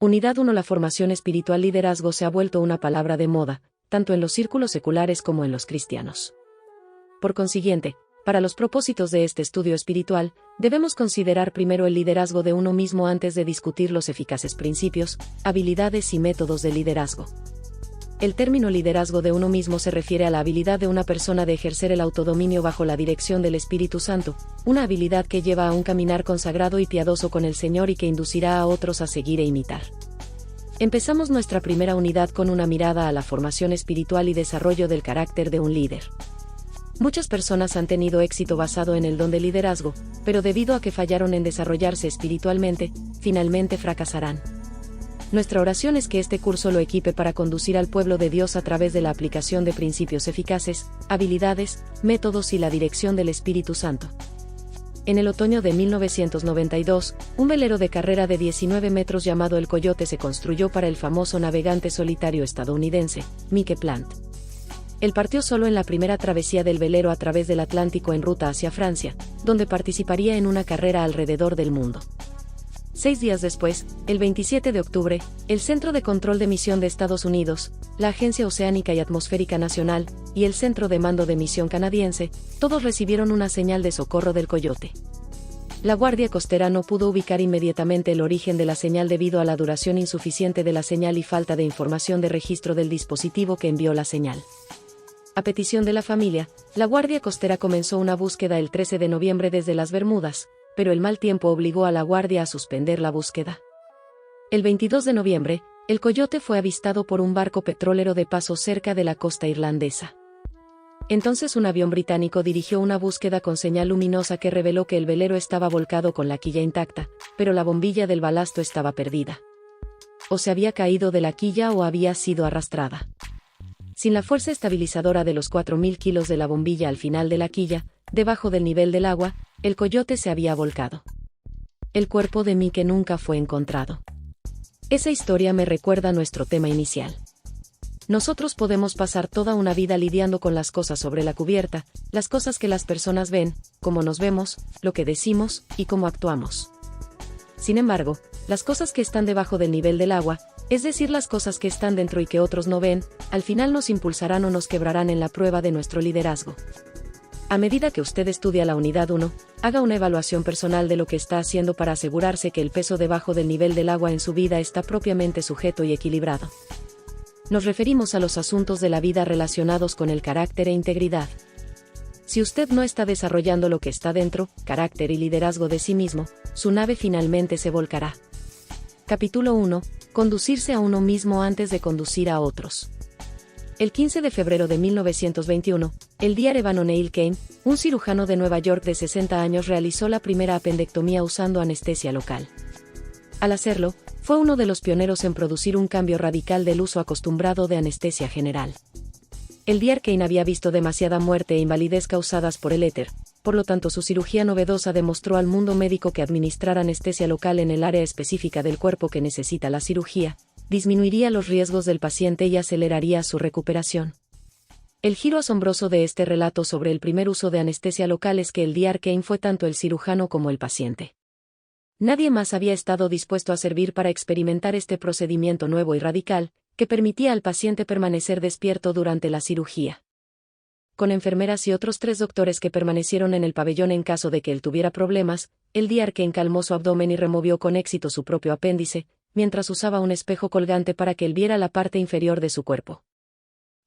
Unidad 1. La formación espiritual liderazgo se ha vuelto una palabra de moda, tanto en los círculos seculares como en los cristianos. Por consiguiente, para los propósitos de este estudio espiritual, debemos considerar primero el liderazgo de uno mismo antes de discutir los eficaces principios, habilidades y métodos de liderazgo. El término liderazgo de uno mismo se refiere a la habilidad de una persona de ejercer el autodominio bajo la dirección del Espíritu Santo, una habilidad que lleva a un caminar consagrado y piadoso con el Señor y que inducirá a otros a seguir e imitar. Empezamos nuestra primera unidad con una mirada a la formación espiritual y desarrollo del carácter de un líder. Muchas personas han tenido éxito basado en el don de liderazgo, pero debido a que fallaron en desarrollarse espiritualmente, finalmente fracasarán. Nuestra oración es que este curso lo equipe para conducir al pueblo de Dios a través de la aplicación de principios eficaces, habilidades, métodos y la dirección del Espíritu Santo. En el otoño de 1992, un velero de carrera de 19 metros llamado el Coyote se construyó para el famoso navegante solitario estadounidense, Mike Plant. Él partió solo en la primera travesía del velero a través del Atlántico en ruta hacia Francia, donde participaría en una carrera alrededor del mundo. 6 días después, el 27 de octubre, el Centro de Control de Misión de Estados Unidos, la Agencia Oceánica y Atmosférica Nacional, y el Centro de Mando de Misión canadiense, todos recibieron una señal de socorro del Coyote. La Guardia Costera no pudo ubicar inmediatamente el origen de la señal debido a la duración insuficiente de la señal y falta de información de registro del dispositivo que envió la señal. A petición de la familia, la Guardia Costera comenzó una búsqueda el 13 de noviembre desde las Bermudas, pero el mal tiempo obligó a la Guardia a suspender la búsqueda. El 22 de noviembre, el Coyote fue avistado por un barco petrolero de paso cerca de la costa irlandesa. Entonces un avión británico dirigió una búsqueda con señal luminosa que reveló que el velero estaba volcado con la quilla intacta, pero la bombilla del balasto estaba perdida. O se había caído de la quilla o había sido arrastrada. Sin la fuerza estabilizadora de los 4.000 kilos de la bombilla al final de la quilla, debajo del nivel del agua, el Coyote se había volcado. El cuerpo de Mike nunca fue encontrado. Esa historia me recuerda a nuestro tema inicial. Nosotros podemos pasar toda una vida lidiando con las cosas sobre la cubierta, las cosas que las personas ven, cómo nos vemos, lo que decimos y cómo actuamos. Sin embargo, las cosas que están debajo del nivel del agua, es decir, las cosas que están dentro y que otros no ven, al final nos impulsarán o nos quebrarán en la prueba de nuestro liderazgo. A medida que usted estudia la unidad 1, haga una evaluación personal de lo que está haciendo para asegurarse que el peso debajo del nivel del agua en su vida está propiamente sujeto y equilibrado. Nos referimos a los asuntos de la vida relacionados con el carácter e integridad. Si usted no está desarrollando lo que está dentro, carácter y liderazgo de sí mismo, su nave finalmente se volcará. Capítulo 1. Conducirse a uno mismo antes de conducir a otros. El 15 de febrero de 1921, el Dr. Evan O'Neill Kane, un cirujano de Nueva York de 60 años, realizó la primera apendectomía usando anestesia local. Al hacerlo, fue uno de los pioneros en producir un cambio radical del uso acostumbrado de anestesia general. El Dr. Kane había visto demasiada muerte e invalidez causadas por el éter, por lo tanto su cirugía novedosa demostró al mundo médico que administrar anestesia local en el área específica del cuerpo que necesita la cirugía disminuiría los riesgos del paciente y aceleraría su recuperación. El giro asombroso de este relato sobre el primer uso de anestesia local es que el Dr. Kane fue tanto el cirujano como el paciente. Nadie más había estado dispuesto a servir para experimentar este procedimiento nuevo y radical, que permitía al paciente permanecer despierto durante la cirugía. Con enfermeras y otros 3 doctores que permanecieron en el pabellón en caso de que él tuviera problemas, el Dr. Kane calmó su abdomen y removió con éxito su propio apéndice, mientras usaba un espejo colgante para que él viera la parte inferior de su cuerpo.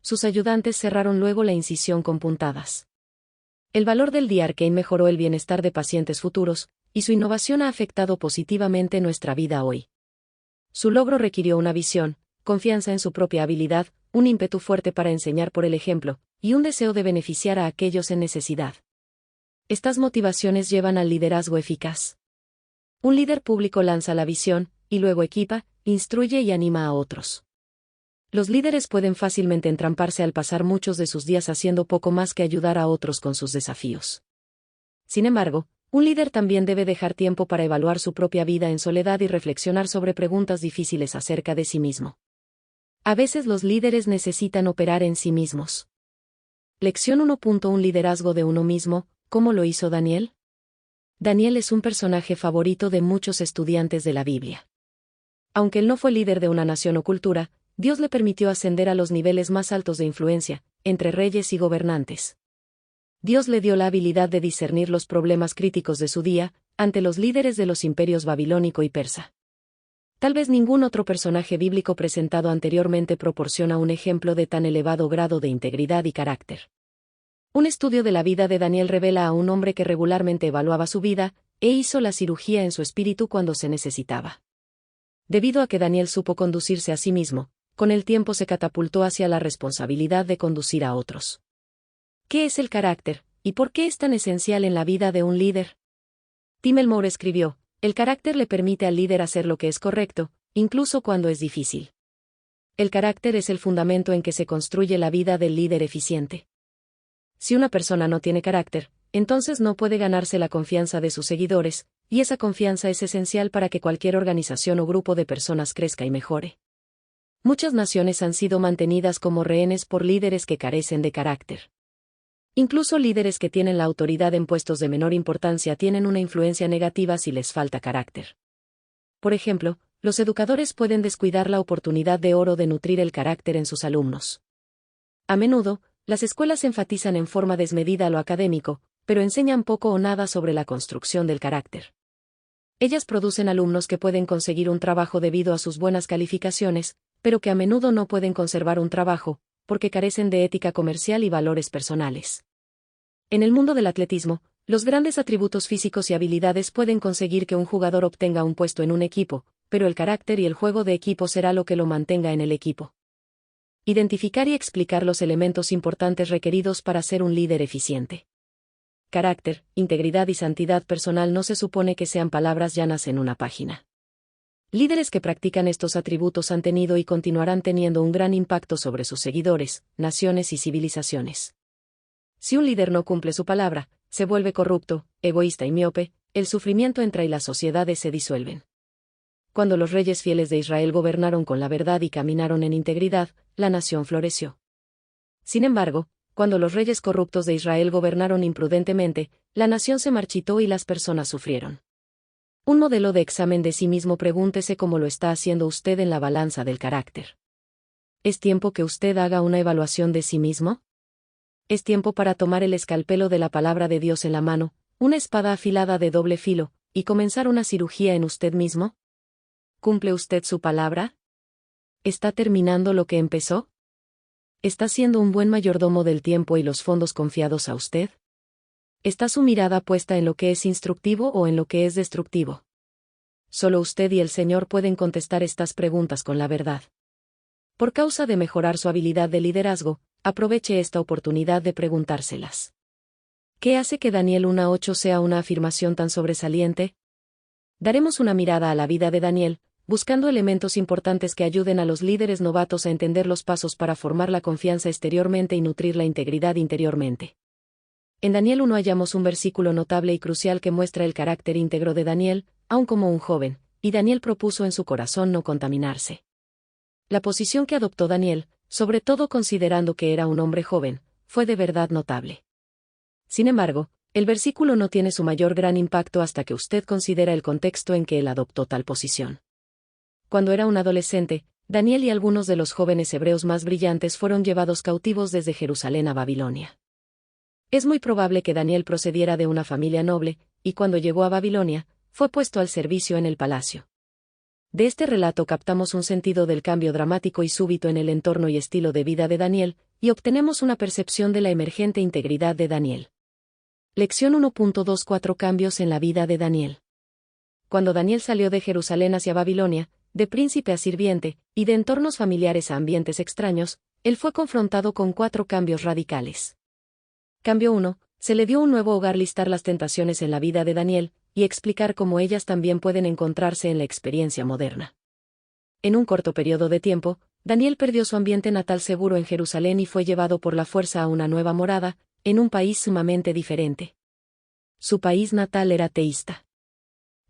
Sus ayudantes cerraron luego la incisión con puntadas. El valor del Dr. Kane mejoró el bienestar de pacientes futuros, y su innovación ha afectado positivamente nuestra vida hoy. Su logro requirió una visión, confianza en su propia habilidad, un ímpetu fuerte para enseñar por el ejemplo, y un deseo de beneficiar a aquellos en necesidad. Estas motivaciones llevan al liderazgo eficaz. Un líder público lanza la visión, y luego equipa, instruye y anima a otros. Los líderes pueden fácilmente entramparse al pasar muchos de sus días haciendo poco más que ayudar a otros con sus desafíos. Sin embargo, un líder también debe dejar tiempo para evaluar su propia vida en soledad y reflexionar sobre preguntas difíciles acerca de sí mismo. A veces los líderes necesitan operar en sí mismos. Lección 1.1 Liderazgo de uno mismo, ¿cómo lo hizo Daniel? Daniel es un personaje favorito de muchos estudiantes de la Biblia. Aunque él no fue líder de una nación o cultura, Dios le permitió ascender a los niveles más altos de influencia, entre reyes y gobernantes. Dios le dio la habilidad de discernir los problemas críticos de su día, ante los líderes de los imperios babilónico y persa. Tal vez ningún otro personaje bíblico presentado anteriormente proporciona un ejemplo de tan elevado grado de integridad y carácter. Un estudio de la vida de Daniel revela a un hombre que regularmente evaluaba su vida, e hizo la cirugía en su espíritu cuando se necesitaba. Debido a que Daniel supo conducirse a sí mismo, con el tiempo se catapultó hacia la responsabilidad de conducir a otros. ¿Qué es el carácter, y por qué es tan esencial en la vida de un líder? Tim Elmore escribió: el carácter le permite al líder hacer lo que es correcto, incluso cuando es difícil. El carácter es el fundamento en que se construye la vida del líder eficiente. Si una persona no tiene carácter, entonces no puede ganarse la confianza de sus seguidores, y esa confianza es esencial para que cualquier organización o grupo de personas crezca y mejore. Muchas naciones han sido mantenidas como rehenes por líderes que carecen de carácter. Incluso líderes que tienen la autoridad en puestos de menor importancia tienen una influencia negativa si les falta carácter. Por ejemplo, los educadores pueden descuidar la oportunidad de oro de nutrir el carácter en sus alumnos. A menudo, las escuelas enfatizan en forma desmedida lo académico, pero enseñan poco o nada sobre la construcción del carácter. Ellas producen alumnos que pueden conseguir un trabajo debido a sus buenas calificaciones, pero que a menudo no pueden conservar un trabajo, porque carecen de ética comercial y valores personales. En el mundo del atletismo, los grandes atributos físicos y habilidades pueden conseguir que un jugador obtenga un puesto en un equipo, pero el carácter y el juego de equipo será lo que lo mantenga en el equipo. Identificar y explicar los elementos importantes requeridos para ser un líder eficiente. Carácter, integridad y santidad personal no se supone que sean palabras llanas en una página. Líderes que practican estos atributos han tenido y continuarán teniendo un gran impacto sobre sus seguidores, naciones y civilizaciones. Si un líder no cumple su palabra, se vuelve corrupto, egoísta y miope, el sufrimiento entra y las sociedades se disuelven. Cuando los reyes fieles de Israel gobernaron con la verdad y caminaron en integridad, la nación floreció. Sin embargo, cuando los reyes corruptos de Israel gobernaron imprudentemente, la nación se marchitó y las personas sufrieron. Un modelo de examen de sí mismo. Pregúntese cómo lo está haciendo usted en la balanza del carácter. ¿Es tiempo que usted haga una evaluación de sí mismo? ¿Es tiempo para tomar el escalpelo de la palabra de Dios en la mano, una espada afilada de doble filo, y comenzar una cirugía en usted mismo? ¿Cumple usted su palabra? ¿Está terminando lo que empezó? ¿Está siendo un buen mayordomo del tiempo y los fondos confiados a usted? ¿Está su mirada puesta en lo que es instructivo o en lo que es destructivo? Solo usted y el Señor pueden contestar estas preguntas con la verdad. Por causa de mejorar su habilidad de liderazgo, aproveche esta oportunidad de preguntárselas. ¿Qué hace que Daniel 1:8 sea una afirmación tan sobresaliente? Daremos una mirada a la vida de Daniel, buscando elementos importantes que ayuden a los líderes novatos a entender los pasos para formar la confianza exteriormente y nutrir la integridad interiormente. En Daniel 1 hallamos un versículo notable y crucial que muestra el carácter íntegro de Daniel, aun como un joven, y Daniel propuso en su corazón no contaminarse. La posición que adoptó Daniel, sobre todo considerando que era un hombre joven, fue de verdad notable. Sin embargo, el versículo no tiene su mayor gran impacto hasta que usted considera el contexto en que él adoptó tal posición. Cuando era un adolescente, Daniel y algunos de los jóvenes hebreos más brillantes fueron llevados cautivos desde Jerusalén a Babilonia. Es muy probable que Daniel procediera de una familia noble, y cuando llegó a Babilonia, fue puesto al servicio en el palacio. De este relato captamos un sentido del cambio dramático y súbito en el entorno y estilo de vida de Daniel, y obtenemos una percepción de la emergente integridad de Daniel. Lección 1.24 Cambios en la vida de Daniel. Cuando Daniel salió de Jerusalén hacia Babilonia, de príncipe a sirviente, y de entornos familiares a ambientes extraños, él fue confrontado con 4 cambios radicales. Cambio 1. Se le dio un nuevo hogar. Listar las tentaciones en la vida de Daniel, y explicar cómo ellas también pueden encontrarse en la experiencia moderna. En un corto periodo de tiempo, Daniel perdió su ambiente natal seguro en Jerusalén y fue llevado por la fuerza a una nueva morada, en un país sumamente diferente. Su país natal era teísta.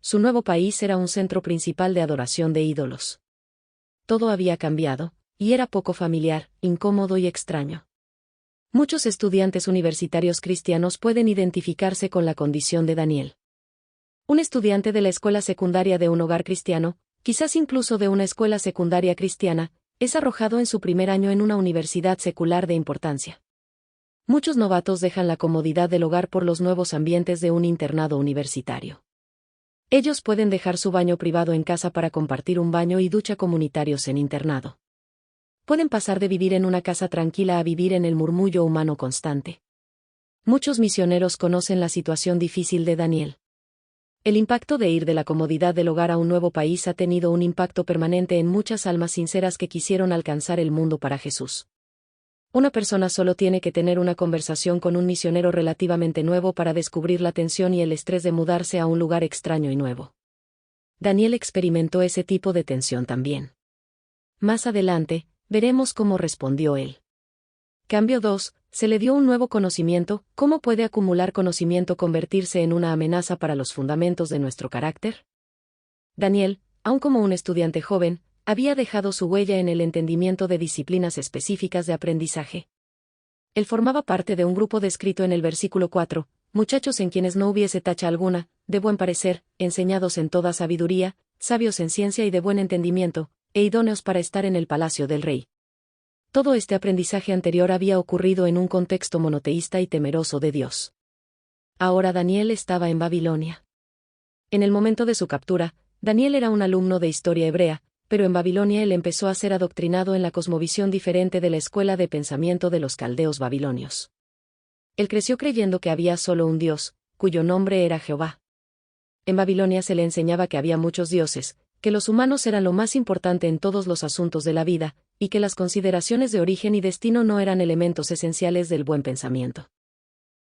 Su nuevo país era un centro principal de adoración de ídolos. Todo había cambiado, y era poco familiar, incómodo y extraño. Muchos estudiantes universitarios cristianos pueden identificarse con la condición de Daniel. Un estudiante de la escuela secundaria de un hogar cristiano, quizás incluso de una escuela secundaria cristiana, es arrojado en su primer año en una universidad secular de importancia. Muchos novatos dejan la comodidad del hogar por los nuevos ambientes de un internado universitario. Ellos pueden dejar su baño privado en casa para compartir un baño y ducha comunitarios en internado. Pueden pasar de vivir en una casa tranquila a vivir en el murmullo humano constante. Muchos misioneros conocen la situación difícil de Daniel. El impacto de ir de la comodidad del hogar a un nuevo país ha tenido un impacto permanente en muchas almas sinceras que quisieron alcanzar el mundo para Jesús. Una persona solo tiene que tener una conversación con un misionero relativamente nuevo para descubrir la tensión y el estrés de mudarse a un lugar extraño y nuevo. Daniel experimentó ese tipo de tensión también. Más adelante, veremos cómo respondió él. Cambio 2. Se le dio un nuevo conocimiento. ¿Cómo puede acumular conocimiento convertirse en una amenaza para los fundamentos de nuestro carácter? Daniel, aun como un estudiante joven, había dejado su huella en el entendimiento de disciplinas específicas de aprendizaje. Él formaba parte de un grupo descrito en el versículo 4, muchachos en quienes no hubiese tacha alguna, de buen parecer, enseñados en toda sabiduría, sabios en ciencia y de buen entendimiento, e idóneos para estar en el palacio del rey. Todo este aprendizaje anterior había ocurrido en un contexto monoteísta y temeroso de Dios. Ahora Daniel estaba en Babilonia. En el momento de su captura, Daniel era un alumno de historia hebrea, pero en Babilonia él empezó a ser adoctrinado en la cosmovisión diferente de la escuela de pensamiento de los caldeos babilonios. Él creció creyendo que había solo un Dios, cuyo nombre era Jehová. En Babilonia se le enseñaba que había muchos dioses, que los humanos eran lo más importante en todos los asuntos de la vida, y que las consideraciones de origen y destino no eran elementos esenciales del buen pensamiento.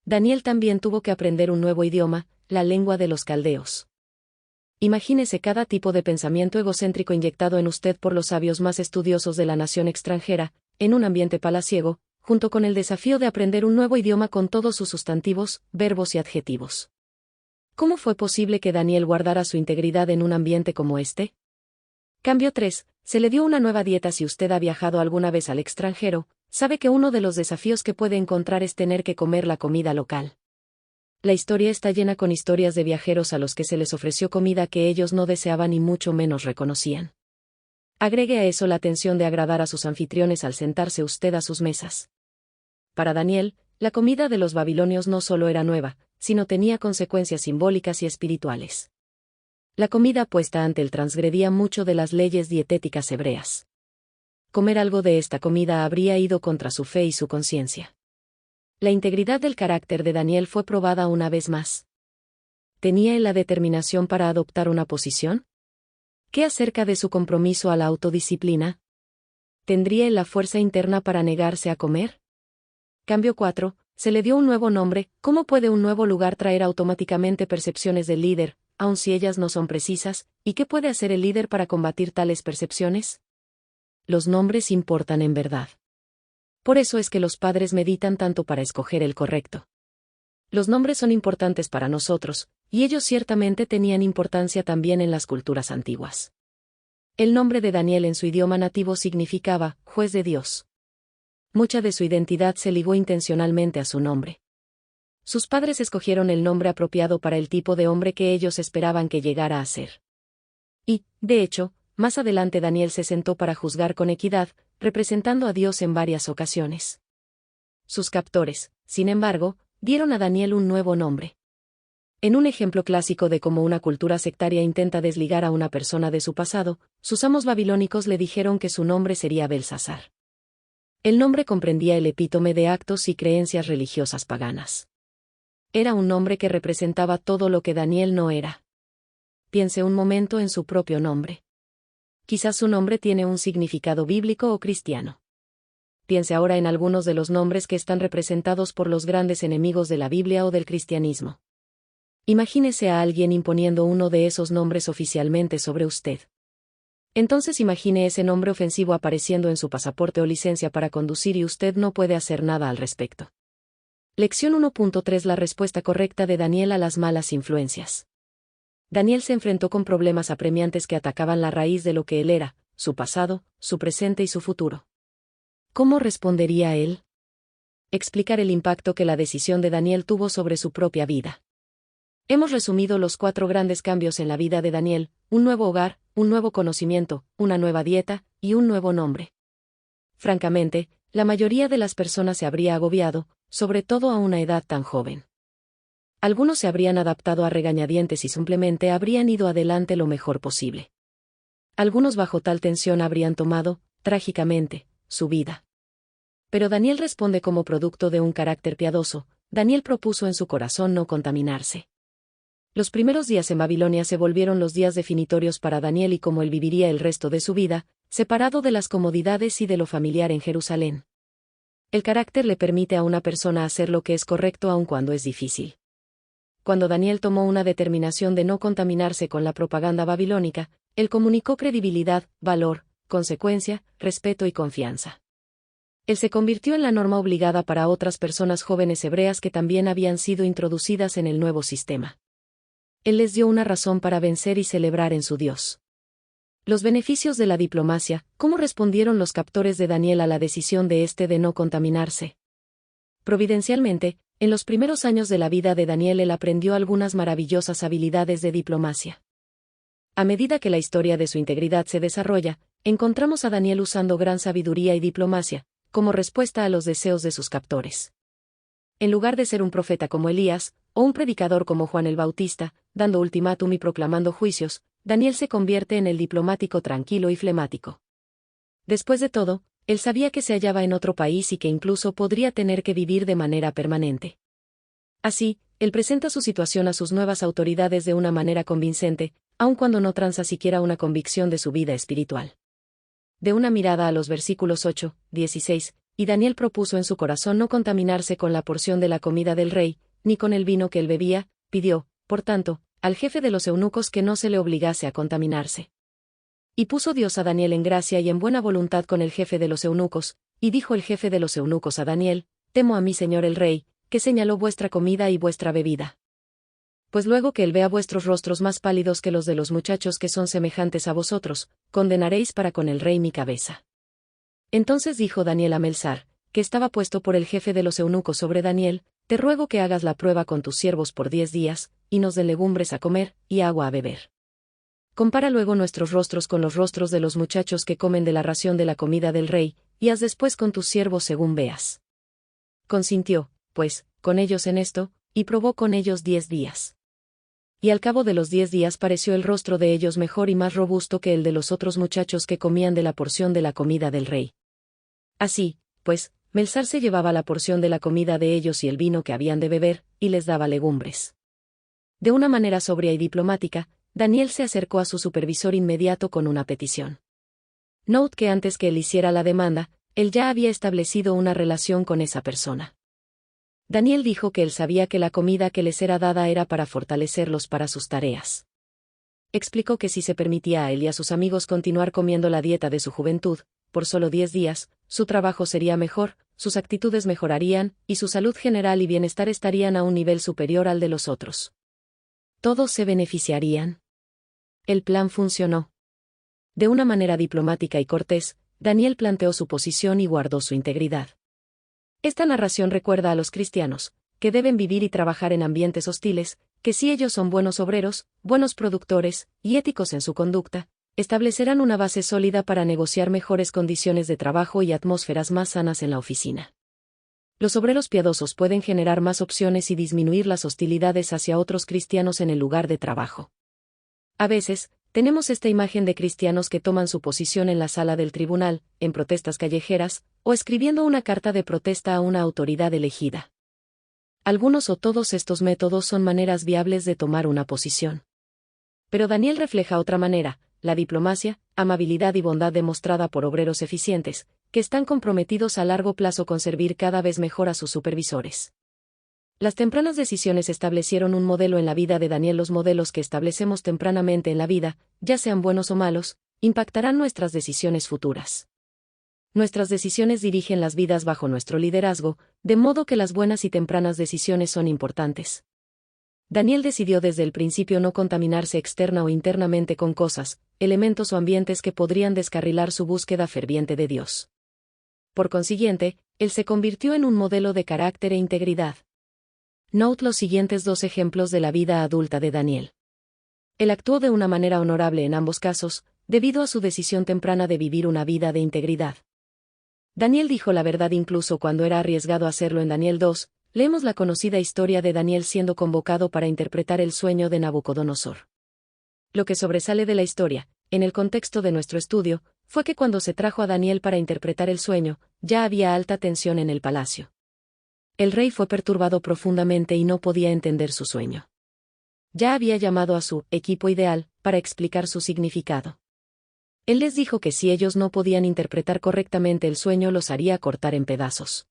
Daniel también tuvo que aprender un nuevo idioma, la lengua de los caldeos. Imagínese cada tipo de pensamiento egocéntrico inyectado en usted por los sabios más estudiosos de la nación extranjera, en un ambiente palaciego, junto con el desafío de aprender un nuevo idioma con todos sus sustantivos, verbos y adjetivos. ¿Cómo fue posible que Daniel guardara su integridad en un ambiente como este? Cambio 3. Se le dio una nueva dieta. Si usted ha viajado alguna vez al extranjero, sabe que uno de los desafíos que puede encontrar es tener que comer la comida local. La historia está llena con historias de viajeros a los que se les ofreció comida que ellos no deseaban y mucho menos reconocían. Agregue a eso la tensión de agradar a sus anfitriones al sentarse usted a sus mesas. Para Daniel, la comida de los babilonios no solo era nueva, sino tenía consecuencias simbólicas y espirituales. La comida puesta ante él transgredía mucho de las leyes dietéticas hebreas. Comer algo de esta comida habría ido contra su fe y su conciencia. La integridad del carácter de Daniel fue probada una vez más. ¿Tenía él la determinación para adoptar una posición? ¿Qué acerca de su compromiso a la autodisciplina? ¿Tendría él la fuerza interna para negarse a comer? Cambio 4. Se le dio un nuevo nombre. ¿Cómo puede un nuevo lugar traer automáticamente percepciones del líder, aun si ellas no son precisas? ¿Y qué puede hacer el líder para combatir tales percepciones? Los nombres importan en verdad. Por eso es que los padres meditan tanto para escoger el correcto. Los nombres son importantes para nosotros, y ellos ciertamente tenían importancia también en las culturas antiguas. El nombre de Daniel en su idioma nativo significaba juez de Dios. Mucha de su identidad se ligó intencionalmente a su nombre. Sus padres escogieron el nombre apropiado para el tipo de hombre que ellos esperaban que llegara a ser. Y, de hecho, más adelante Daniel se sentó para juzgar con equidad, representando a Dios en varias ocasiones. Sus captores, sin embargo, dieron a Daniel un nuevo nombre. En un ejemplo clásico de cómo una cultura sectaria intenta desligar a una persona de su pasado, sus amos babilónicos le dijeron que su nombre sería Belsasar. El nombre comprendía el epítome de actos y creencias religiosas paganas. Era un nombre que representaba todo lo que Daniel no era. Piense un momento en su propio nombre. Quizás su nombre tiene un significado bíblico o cristiano. Piense ahora en algunos de los nombres que están representados por los grandes enemigos de la Biblia o del cristianismo. Imagínese a alguien imponiendo uno de esos nombres oficialmente sobre usted. Entonces imagine ese nombre ofensivo apareciendo en su pasaporte o licencia para conducir y usted no puede hacer nada al respecto. Lección 1.3. La respuesta correcta de Daniel a las malas influencias. Daniel se enfrentó con problemas apremiantes que atacaban la raíz de lo que él era, su pasado, su presente y su futuro. ¿Cómo respondería él? Explicar el impacto que la decisión de Daniel tuvo sobre su propia vida. Hemos resumido los 4 grandes cambios en la vida de Daniel: un nuevo hogar, un nuevo conocimiento, una nueva dieta, y un nuevo nombre. Francamente, la mayoría de las personas se habría agobiado, sobre todo a una edad tan joven. Algunos se habrían adaptado a regañadientes y simplemente habrían ido adelante lo mejor posible. Algunos bajo tal tensión habrían tomado, trágicamente, su vida. Pero Daniel responde como producto de un carácter piadoso. Daniel propuso en su corazón no contaminarse. Los primeros días en Babilonia se volvieron los días definitorios para Daniel y cómo él viviría el resto de su vida, separado de las comodidades y de lo familiar en Jerusalén. El carácter le permite a una persona hacer lo que es correcto aun cuando es difícil. Cuando Daniel tomó una determinación de no contaminarse con la propaganda babilónica, él comunicó credibilidad, valor, consecuencia, respeto y confianza. Él se convirtió en la norma obligada para otras personas jóvenes hebreas que también habían sido introducidas en el nuevo sistema. Él les dio una razón para vencer y celebrar en su Dios. Los beneficios de la diplomacia. ¿Cómo respondieron los captores de Daniel a la decisión de de no contaminarse? Providencialmente, en los primeros años de la vida de Daniel él aprendió algunas maravillosas habilidades de diplomacia. A medida que la historia de su integridad se desarrolla, encontramos a Daniel usando gran sabiduría y diplomacia, como respuesta a los deseos de sus captores. En lugar de ser un profeta como Elías, o un predicador como Juan el Bautista, dando ultimátum y proclamando juicios, Daniel se convierte en el diplomático tranquilo y flemático. Después de todo, él sabía que se hallaba en otro país y que incluso podría tener que vivir de manera permanente. Así, él presenta su situación a sus nuevas autoridades de una manera convincente, aun cuando no tranza siquiera una convicción de su vida espiritual. De una mirada a los versículos 8, 16, y Daniel propuso en su corazón no contaminarse con la porción de la comida del rey, ni con el vino que él bebía, pidió, por tanto, al jefe de los eunucos que no se le obligase a contaminarse. Y puso Dios a Daniel en gracia y en buena voluntad con el jefe de los eunucos, y dijo el jefe de los eunucos a Daniel: temo a mi señor el rey, que señaló vuestra comida y vuestra bebida. Pues luego que él vea vuestros rostros más pálidos que los de los muchachos que son semejantes a vosotros, condenaréis para con el rey mi cabeza. Entonces dijo Daniel a Melsar, que estaba puesto por el jefe de los eunucos sobre Daniel: te ruego que hagas la prueba con tus siervos por 10 días, y nos den legumbres a comer, y agua a beber. Compara luego nuestros rostros con los rostros de los muchachos que comen de la ración de la comida del rey, y haz después con tus siervos según veas. Consintió, pues, con ellos en esto, y probó con ellos 10 días. Y al cabo de los 10 días pareció el rostro de ellos mejor y más robusto que el de los otros muchachos que comían de la porción de la comida del rey. Así, pues, Melsar se llevaba la porción de la comida de ellos y el vino que habían de beber, y les daba legumbres. De una manera sobria y diplomática, Daniel se acercó a su supervisor inmediato con una petición. Note que antes que él hiciera la demanda, él ya había establecido una relación con esa persona. Daniel dijo que él sabía que la comida que les era dada era para fortalecerlos para sus tareas. Explicó que si se permitía a él y a sus amigos continuar comiendo la dieta de su juventud, por solo 10 días, su trabajo sería mejor, sus actitudes mejorarían, y su salud general y bienestar estarían a un nivel superior al de los otros. Todos se beneficiarían. El plan funcionó. De una manera diplomática y cortés, Daniel planteó su posición y guardó su integridad. Esta narración recuerda a los cristianos, que deben vivir y trabajar en ambientes hostiles, que si ellos son buenos obreros, buenos productores, y éticos en su conducta, establecerán una base sólida para negociar mejores condiciones de trabajo y atmósferas más sanas en la oficina. Los obreros piadosos pueden generar más opciones y disminuir las hostilidades hacia otros cristianos en el lugar de trabajo. A veces, tenemos esta imagen de cristianos que toman su posición en la sala del tribunal, en protestas callejeras, o escribiendo una carta de protesta a una autoridad elegida. Algunos o todos estos métodos son maneras viables de tomar una posición. Pero Daniel refleja otra manera: la diplomacia, amabilidad y bondad demostrada por obreros eficientes, que están comprometidos a largo plazo con servir cada vez mejor a sus supervisores. Las tempranas decisiones establecieron un modelo en la vida de Daniel. Los modelos que establecemos tempranamente en la vida, ya sean buenos o malos, impactarán nuestras decisiones futuras. Nuestras decisiones dirigen las vidas bajo nuestro liderazgo, de modo que las buenas y tempranas decisiones son importantes. Daniel decidió desde el principio no contaminarse externa o internamente con cosas, elementos o ambientes que podrían descarrilar su búsqueda ferviente de Dios. Por consiguiente, él se convirtió en un modelo de carácter e integridad. Note los siguientes dos ejemplos de la vida adulta de Daniel. Él actuó de una manera honorable en ambos casos, debido a su decisión temprana de vivir una vida de integridad. Daniel dijo la verdad incluso cuando era arriesgado hacerlo. En Daniel 2, leemos la conocida historia de Daniel siendo convocado para interpretar el sueño de Nabucodonosor. Lo que sobresale de la historia, en el contexto de nuestro estudio, fue que cuando se trajo a Daniel para interpretar el sueño, ya había alta tensión en el palacio. El rey fue perturbado profundamente y no podía entender su sueño. Ya había llamado a su equipo ideal para explicar su significado. Él les dijo que si ellos no podían interpretar correctamente el sueño, los haría cortar en pedazos.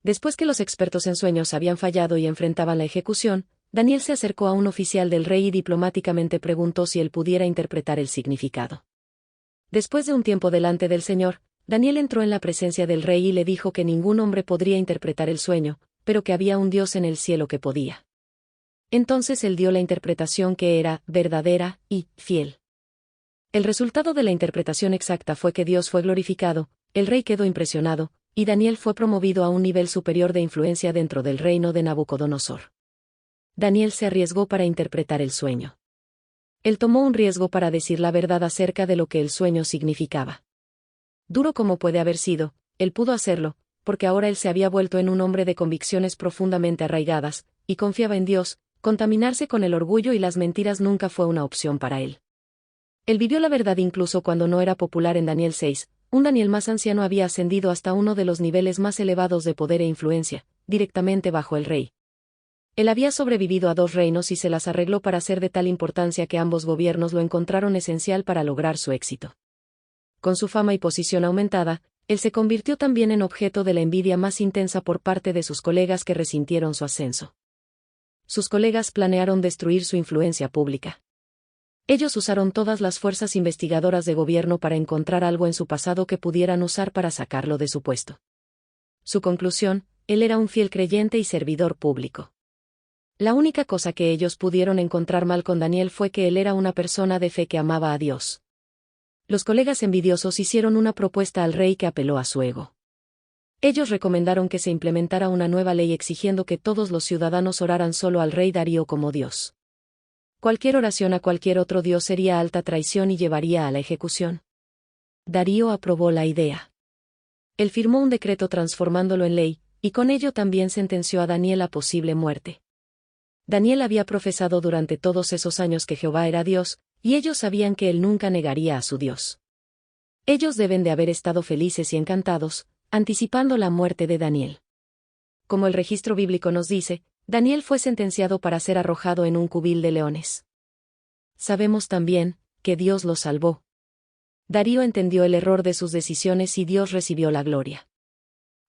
Después que los expertos en sueños habían fallado y enfrentaban la ejecución, Daniel se acercó a un oficial del rey y diplomáticamente preguntó si él pudiera interpretar el significado. Después de un tiempo delante del Señor, Daniel entró en la presencia del rey y le dijo que ningún hombre podría interpretar el sueño, pero que había un Dios en el cielo que podía. Entonces él dio la interpretación que era verdadera y fiel. El resultado de la interpretación exacta fue que Dios fue glorificado, el rey quedó impresionado, y Daniel fue promovido a un nivel superior de influencia dentro del reino de Nabucodonosor. Daniel se arriesgó para interpretar el sueño. Él tomó un riesgo para decir la verdad acerca de lo que el sueño significaba. Duro como puede haber sido, él pudo hacerlo, porque ahora él se había vuelto en un hombre de convicciones profundamente arraigadas, y confiaba en Dios. Contaminarse con el orgullo y las mentiras nunca fue una opción para él. Él vivió la verdad incluso cuando no era popular. En Daniel 6, un Daniel más anciano había ascendido hasta uno de los niveles más elevados de poder e influencia, directamente bajo el rey. Él había sobrevivido a 2 reinos y se las arregló para ser de tal importancia que ambos gobiernos lo encontraron esencial para lograr su éxito. Con su fama y posición aumentada, él se convirtió también en objeto de la envidia más intensa por parte de sus colegas que resintieron su ascenso. Sus colegas planearon destruir su influencia pública. Ellos usaron todas las fuerzas investigadoras de gobierno para encontrar algo en su pasado que pudieran usar para sacarlo de su puesto. Su conclusión: él era un fiel creyente y servidor público. La única cosa que ellos pudieron encontrar mal con Daniel fue que él era una persona de fe que amaba a Dios. Los colegas envidiosos hicieron una propuesta al rey que apeló a su ego. Ellos recomendaron que se implementara una nueva ley exigiendo que todos los ciudadanos oraran solo al rey Darío como Dios. Cualquier oración a cualquier otro dios sería alta traición y llevaría a la ejecución. Darío aprobó la idea. Él firmó un decreto transformándolo en ley, y con ello también sentenció a Daniel a posible muerte. Daniel había profesado durante todos esos años que Jehová era Dios, y ellos sabían que él nunca negaría a su Dios. Ellos deben de haber estado felices y encantados, anticipando la muerte de Daniel. Como el registro bíblico nos dice, Daniel fue sentenciado para ser arrojado en un cubil de leones. Sabemos también que Dios lo salvó. Darío entendió el error de sus decisiones y Dios recibió la gloria.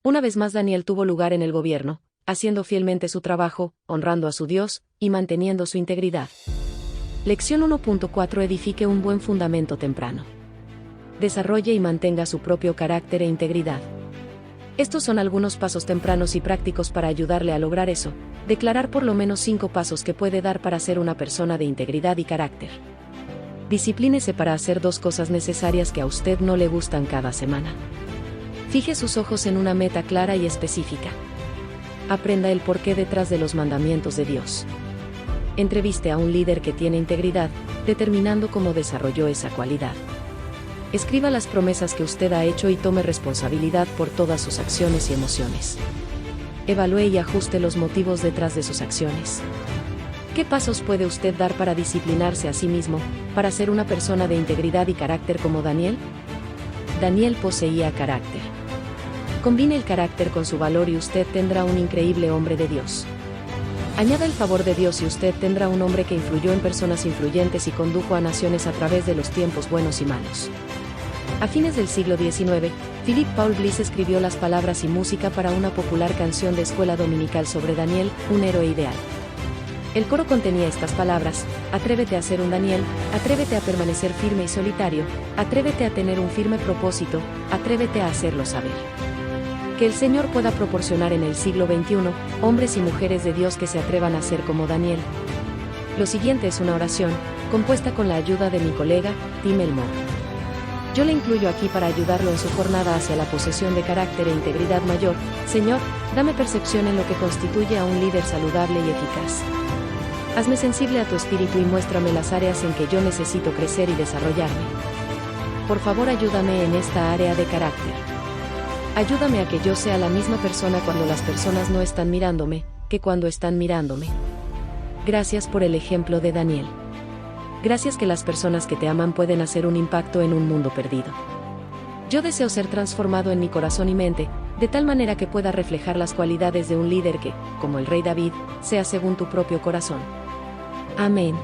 Una vez más Daniel tuvo lugar en el gobierno, haciendo fielmente su trabajo, honrando a su Dios, y manteniendo su integridad. Lección 1.4 Edifique un buen fundamento temprano. Desarrolle y mantenga su propio carácter e integridad. Estos son algunos pasos tempranos y prácticos para ayudarle a lograr eso. Declarar por lo menos 5 pasos que puede dar para ser una persona de integridad y carácter. Disciplínese para hacer 2 cosas necesarias que a usted no le gustan cada semana. Fije sus ojos en una meta clara y específica. Aprenda el porqué detrás de los mandamientos de Dios. Entreviste a un líder que tiene integridad, determinando cómo desarrolló esa cualidad. Escriba las promesas que usted ha hecho y tome responsabilidad por todas sus acciones y emociones. Evalúe y ajuste los motivos detrás de sus acciones. ¿Qué pasos puede usted dar para disciplinarse a sí mismo, para ser una persona de integridad y carácter como Daniel? Daniel poseía carácter. Combine el carácter con su valor y usted tendrá un increíble hombre de Dios. Añada el favor de Dios y usted tendrá un hombre que influyó en personas influyentes y condujo a naciones a través de los tiempos buenos y malos. A fines del siglo XIX, Philip Paul Bliss escribió las palabras y música para una popular canción de escuela dominical sobre Daniel, un héroe ideal. El coro contenía estas palabras: atrévete a ser un Daniel, atrévete a permanecer firme y solitario, atrévete a tener un firme propósito, atrévete a hacerlo saber. Que el Señor pueda proporcionar en el siglo XXI, hombres y mujeres de Dios que se atrevan a ser como Daniel. Lo siguiente es una oración, compuesta con la ayuda de mi colega, Tim Elmore. Yo le incluyo aquí para ayudarlo en su jornada hacia la posesión de carácter e integridad mayor. Señor, dame percepción en lo que constituye a un líder saludable y eficaz. Hazme sensible a tu espíritu y muéstrame las áreas en que yo necesito crecer y desarrollarme. Por favor, ayúdame en esta área de carácter. Ayúdame a que yo sea la misma persona cuando las personas no están mirándome, que cuando están mirándome. Gracias por el ejemplo de Daniel. Gracias que las personas que te aman pueden hacer un impacto en un mundo perdido. Yo deseo ser transformado en mi corazón y mente, de tal manera que pueda reflejar las cualidades de un líder que, como el rey David, sea según tu propio corazón. Amén.